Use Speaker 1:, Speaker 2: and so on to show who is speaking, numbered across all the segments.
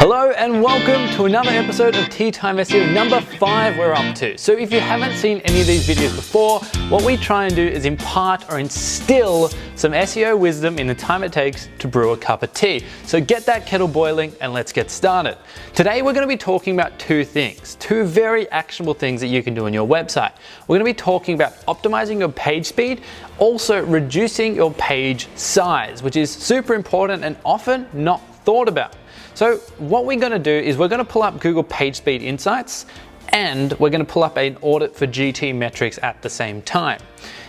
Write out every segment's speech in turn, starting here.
Speaker 1: Hello and welcome to another episode of Time SEO number 5 we're up to. So if you haven't seen any of these videos before, what we try and do is impart or instill some SEO wisdom in the time it takes to brew a cup of tea. So get that kettle boiling and let's get started. Today we're going to be talking about two things, two very actionable things that you can do on your website. We're going to be talking about optimizing your page speed, also reducing your page size, which is super important and often not thought about. So what we're going to do is we're going to pull up Google PageSpeed Insights and we're going to pull up an audit for GTmetrix at the same time.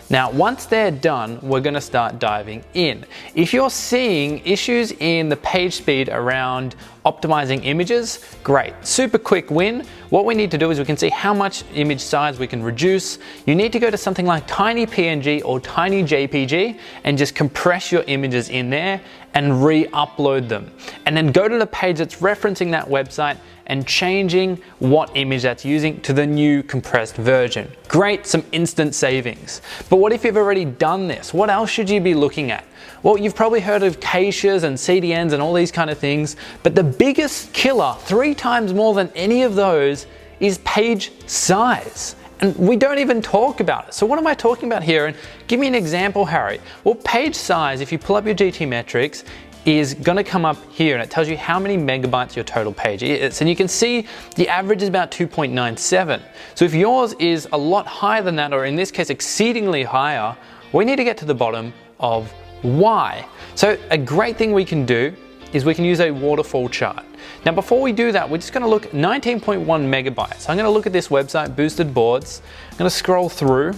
Speaker 1: Now, once they're done, we're going to start diving in. If you're seeing issues in the page speed around optimizing images, great, super quick win. What we need to do is we can see how much image size we can reduce. You need to go to something like Tiny PNG or Tiny JPG and just compress your images in there and re-upload them. And then go to the page that's referencing that website and changing what image that's using to the new compressed version. Great, some instant savings. But what if you've already done this? What else should you be looking at? Well, you've probably heard of caches and CDNs and all these kind of things, but the biggest killer, 3 times more than any of those, is page size. And we don't even talk about it. So what am I talking about here? And give me an example, Harry. Well, page size, if you pull up your GTmetrix, is going to come up here and it tells you how many megabytes your total page is. And you can see the average is about 2.97. So if yours is a lot higher than that, or in this case exceedingly higher, we need to get to the bottom of why. So a great thing we can do is we can use a waterfall chart. Now before we do that, we're just going to look 19.1 megabytes. I'm going to look at this website, Boosted Boards. I'm going to scroll through.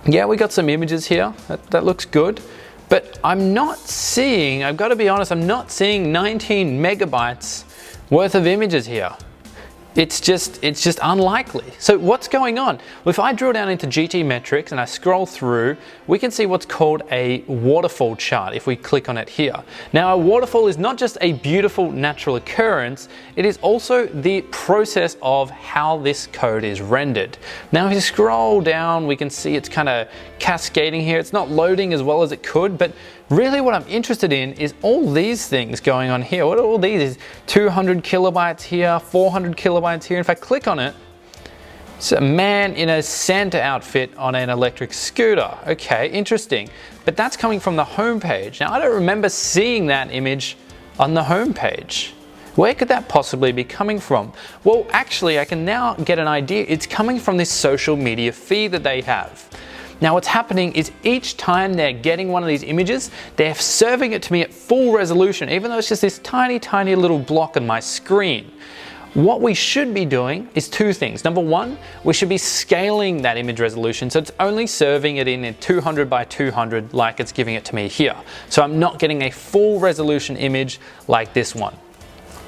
Speaker 1: Yeah, we got some images here. That looks good. But I'm not seeing, I've got to be honest, I'm not seeing 19 megabytes worth of images here. It's just unlikely. So what's going on? Well, if I drill down into GTmetrix and I scroll through, we can see what's called a waterfall chart if we click on it here. Now, a waterfall is not just a beautiful natural occurrence, it is also the process of how this code is rendered. Now, if you scroll down, we can see it's kind of cascading here. It's not loading as well as it could, but really what I'm interested in is all these things going on here. What are all these? 200 kilobytes here, 400 kilobytes here. If I click on it, it's a man in a Santa outfit on an electric scooter. Okay, interesting. But that's coming from the home page. Now, I don't remember seeing that image on the home page. Where could that possibly be coming from? Well, actually, I can now get an idea. It's coming from this social media feed that they have. Now what's happening is each time they're getting one of these images, they're serving it to me at full resolution, even though it's just this tiny, tiny little block on my screen. What we should be doing is two things. Number one, we should be scaling that image resolution so it's only serving it in 200 by 200 like it's giving it to me here. So I'm not getting a full resolution image like this one.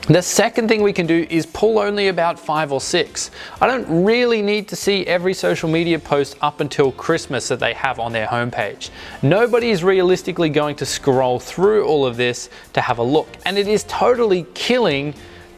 Speaker 1: The second thing we can do is pull only about 5 or 6. I don't really need to see every social media post up until Christmas that they have on their homepage. Nobody is realistically going to scroll through all of this to have a look, and it is totally killing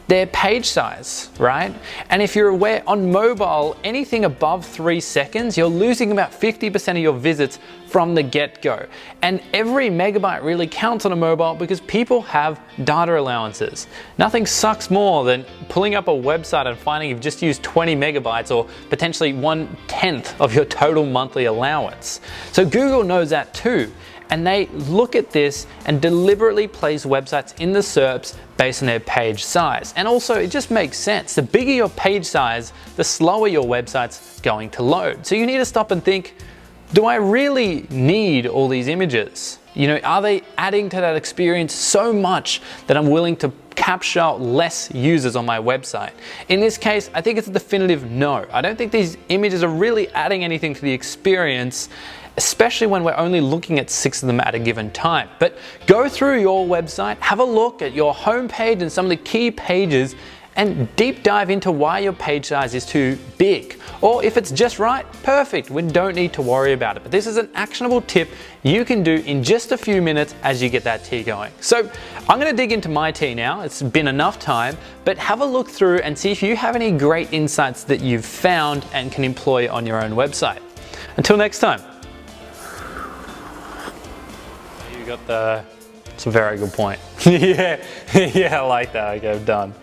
Speaker 1: their page size, right? And if you're aware, on mobile, anything above 3 seconds, you're losing about 50% of your visits from the get-go. And every megabyte really counts on a mobile because people have data allowances. Nothing sucks more than pulling up a website and finding you've just used 20 megabytes or potentially 1/10 of your total monthly allowance. So Google knows that too. And they look at this and deliberately place websites in the SERPs based on their page size. And also, it just makes sense. The bigger your page size, the slower your website's going to load. So you need to stop and think, do I really need all these images? You know, are they adding to that experience so much that I'm willing to capture less users on my website? In this case, I think it's a definitive no. I don't think these images are really adding anything to the experience, especially when we're only looking at 6 of them at a given time. But go through your website, have a look at your homepage and some of the key pages and deep dive into why your page size is too big. Or if it's just right, perfect, we don't need to worry about it. But this is an actionable tip you can do in just a few minutes as you get that tea going. So I'm gonna dig into my tea now. It's been enough time, but have a look through and see if you have any great insights that you've found and can employ on your own website. Until next time. You got the, it's a very good point. yeah, I like that, okay, I'm done.